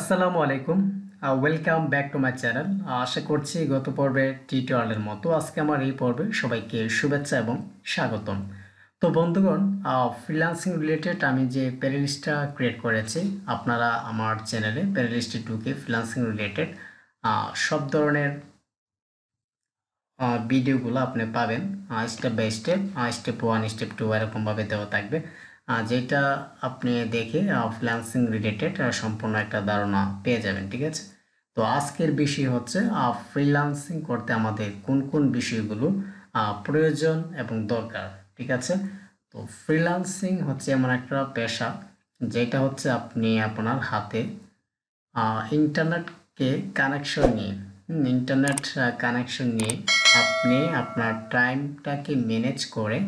আসসালামু আলাইকুম। Welcome back to my channel. আশা করছি গত পর্বে টিউটোরিয়ালের মতো আজকে আমার এই পর্বে সবাইকে শুভেচ্ছা এবং স্বাগতম। তো বন্ধুগণ, ফ্রিল্যান্সিং রিলেটেড আমি যে প্লেলিস্টটা ক্রিয়েট করেছি, আপনারা আমার চ্যানেলে প্লেলিস্টে ঢুকে ফ্রিল্যান্সিং রিলেটেড সব ধরনের ভিডিওগুলো আপনি পাবেন। Step by step, step 1 step 2 এরকমভাবে দেওয়া থাকবে, যেটা আপনি দেখে ফ্রিল্যান্সিং রিলেটেড সম্পূর্ণ একটা ধারণা পেয়ে যাবেন। ঠিক আছে, তো আজকের বিষয় হচ্ছে ফ্রিল্যান্সিং করতে আমাদের কোন কোন বিষয়গুলো প্রয়োজন এবং দরকার। ঠিক আছে, তো ফ্রিল্যান্সিং হচ্ছে এমন একটা পেশা যেটা হচ্ছে আপনি আপনার হাতে ইন্টারনেটকে কানেকশন নিয়ে ইন্টারনেট কানেকশন নিয়ে আপনি আপনার টাইমটাকে ম্যানেজ করে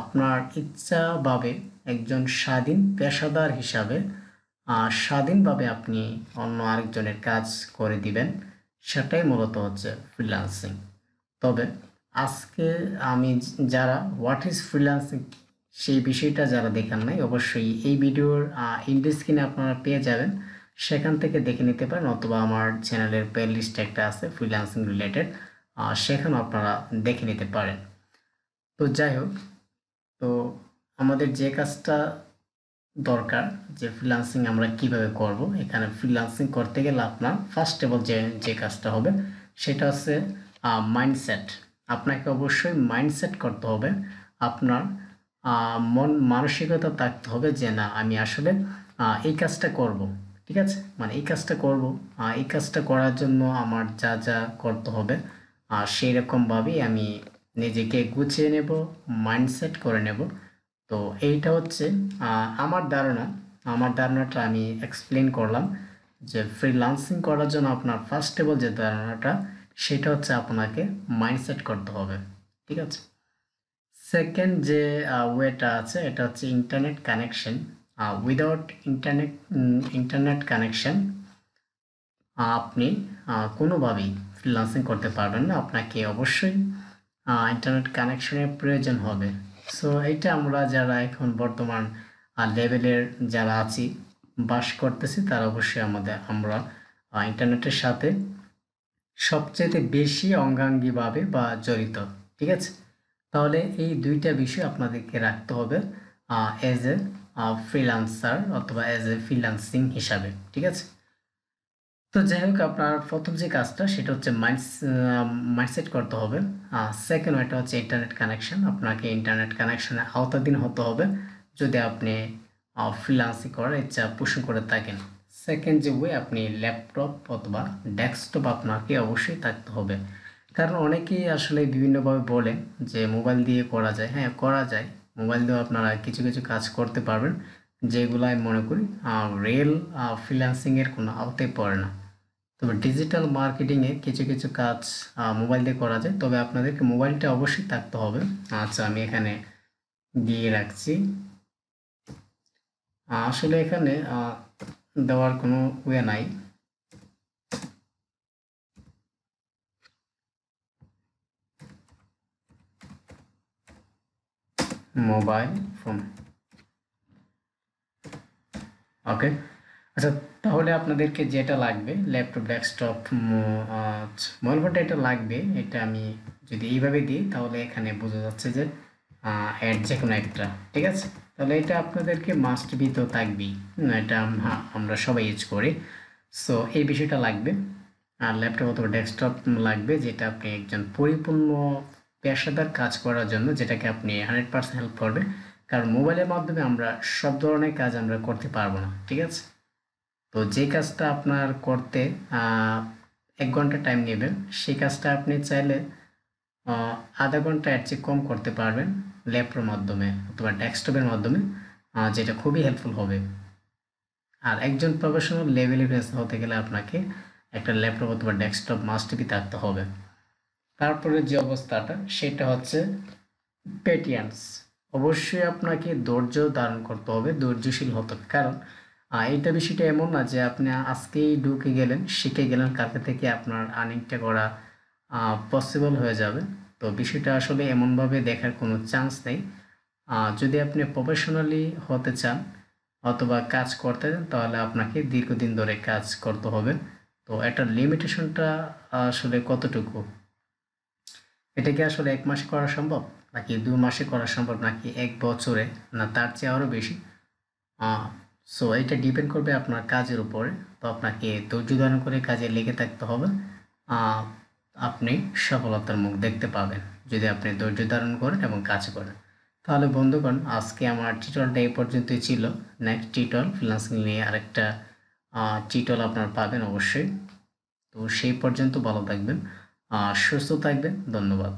আপনার ইচ্ছাভাবে একজন স্বাধীন পেশাদার হিসাবে স্বাধীনভাবে আপনি অন্য আরেকজনের কাজ করে দিবেন, সেটাই মূলত হচ্ছে ফ্রিল্যান্সিং। তবে আজকে আমি যারা হোয়াট ইজ ফ্রিল্যান্সিং সেই বিষয়টা যারা দেখান নাই, অবশ্যই এই ভিডিওর ইন্ড স্ক্রিনে আপনারা পেয়ে যাবেন, সেখান থেকে দেখে নিতে পারেন, অথবা আমার চ্যানেলের প্লে লিস্ট একটা আছে ফ্রিল্যান্সিং রিলেটেড, সেখানে আপনারা দেখে নিতে পারেন। তো যাই হোক, তো আমাদের যে কাজটা দরকার যে ফ্রিল্যান্সিং আমরা কিভাবে করব, এখানে ফ্রিল্যান্সিং করতে গেলে আপনার ফার্স্ট অফ অল যে কাজটা হবে সেটা হচ্ছে মাইন্ডসেট। আপনাকে অবশ্যই মাইন্ডসেট করতে হবে, আপনার মন মানসিকতা থাকতে হবে যে না, আমি আসলে এই কাজটা করব। ঠিক আছে, মানে এই কাজটা করব, এই কাজটা করার জন্য আমার যা যা করতে হবে সেই রকমভাবেই আমি নিজেকে গুছিয়ে নেব, মাইন্ডসেট করে নেব। তো এইটা হচ্ছে আমার ধারণাটা আমি এক্সপ্লেন করলাম যে ফ্রিল্যান্সিং করার জন্য আপনার ফার্স্ট অফ অল যে ধারণাটা সেটা হচ্ছে আপনাকে মাইন্ডসেট করতে হবে। ঠিক আছে, সেকেন্ড যে ওয়েটা আছে এটা হচ্ছে internet connection. Without internet connection আপনি কোনোভাবেই ফ্রিল্যান্সিং করতে পারবেন না, আপনাকে অবশ্যই ইন্টারনেট কানেকশনের প্রয়োজন হবে। সো এইটা আমরা যারা এখন বর্তমান লেভেলের যারা আছি, বাস করতেছি, তারা অবশ্যই আমরা ইন্টারনেটের সাথে সবচেয়ে বেশি অঙ্গাঙ্গিভাবে বা জড়িত। ঠিক আছে, তাহলে এই দুইটা বিষয় আপনাদেরকে রাখতে হবে অ্যাজ এ ফ্রিল্যান্সার অথবা অ্যাজ এ ফ্রিল্যান্সিং হিসাবে। ঠিক আছে, তো যাই হোক, আপনার প্রথম যে কাজটা সেটা হচ্ছে মাইন্ডসেট করতে হবে। সেকেন্ড ওয়েটা হচ্ছে ইন্টারনেট কানেকশন। আপনাকে ইন্টারনেট কানেকশনের আওতাধীন হতে হবে যদি আপনি ফ্রিল্যান্সিং করার ইচ্ছা পোষণ করে থাকেন। সেকেন্ড যে ওয়ে, আপনি ল্যাপটপ অথবা ডেস্কটপ আপনাকে অবশ্যই থাকতে হবে, কারণ অনেকেই আসলে বিভিন্নভাবে বলেন যে মোবাইল দিয়ে করা যায়। হ্যাঁ, করা যায়, মোবাইল দিয়েও আপনারা কিছু কিছু কাজ করতে পারবেন, যেগুলো আমি মনে করি রিয়েল ফ্রিল্যান্সিংয়ের কোনো আওতায় পড়ে না। তবে ডিজিটাল মার্কেটিংয়ে কিছু কিছু কাজ মোবাইল দিয়ে করা যায়, তবে আপনাদেরকে মোবাইলটা অবশ্যই থাকতে হবে। আচ্ছা, আমি এখানে দিয়ে রাখছি। আসলে এখানে দেওয়ার কোনো ওয়ে নাই। মোবাইল ফোন, ওকে। আচ্ছা, তাহলে আপনাদেরকে যেটা লাগবে ল্যাপটপ, ডেস্কটপ, মোবাইল ফোনটা এটা লাগবে। এটা আমি যদি এইভাবে দিই তাহলে এখানে বোঝা যাচ্ছে যে অ্যাড যে কোনো একটা। ঠিক আছে, তাহলে এটা আপনাদেরকে মাস্ট বি তো থাকবেই, এটা আমরা সবাই ইউজ করি। সো এই বিষয়টা লাগবে। আর ল্যাপটপ অথবা ডেস্কটপ লাগবে, যেটা আপনি একজন পরিপূর্ণ পেশাদার কাজ করার জন্য, যেটাকে আপনি 100% হেল্প করবে, কারণ মোবাইলের মাধ্যমে আমরা সব ধরনের কাজ আমরা করতে পারবো না। ঠিক আছে, তো যে কাজটা আপনার করতে 1 ঘন্টা টাইম নেবে, সেই কাজটা আপনি চাইলে আধা ঘন্টা এর চেয়ে কম করতে পারবেন ল্যাপটপের মাধ্যমে অথবা ডেস্কটপের মাধ্যমে, যেটা খুবই হেল্পফুল হবে। আর একজন প্রফেশনাল লেভেলে হতে গেলে আপনাকে একটা ল্যাপটপ অথবা ডেস্কটপ মাস্ট বি থাকতে হবে। তারপরে যে অবস্থাটা সেটা হচ্ছে পেটিয়েন্স। অবশ্যই আপনাকে ধৈর্য ধারণ করতে হবে, ধৈর্যশীল হতে হবে, কারণ এইটা বিষয়টা এমন না যে আপনি আজকেই ঢুকে গেলেন, শিখে গেলেন, কালকে থেকে আপনার আর্নিংটা করা পসিবল হয়ে যাবে। তো বিষয়টা আসলে এমনভাবে দেখার কোনো চান্স নেই। যদি আপনি প্রফেশনালি হতে চান, অথবা কাজ করতে দেন, তাহলে আপনাকে দীর্ঘদিন ধরে কাজ করতে হবে। তো এটার লিমিটেশনটা আসলে কতটুকু, এটা কি আসলে 1 মাসে করা সম্ভব, নাকি 2 মাসে করা সম্ভব, নাকি 1 বছরে, না তার চেয়ে আরও বেশি? সো এটা ডিপেন্ড করবে আপনার কাজের উপরে। তো আপনাকে ধৈর্য ধারণ করে কাজে লেগে থাকতে হবে। আহ, আপনি সফলতার মুখ দেখতে পাবেন যদি আপনি ধৈর্য ধারণ করেন এবং কাজ করেন। তাহলে বন্ধুগণ, আজকে আমার টিউটোরিয়ালটা এই পর্যন্তই ছিল। নেক্সট টিউটোরিয়াল ফ্রিল্যান্সিং নিয়ে আরেকটা টিউটোরিয়াল আপনারা পাবেন অবশ্যই। তো সেই পর্যন্ত ভালো থাকবেন, সুস্থ থাকবেন। ধন্যবাদ।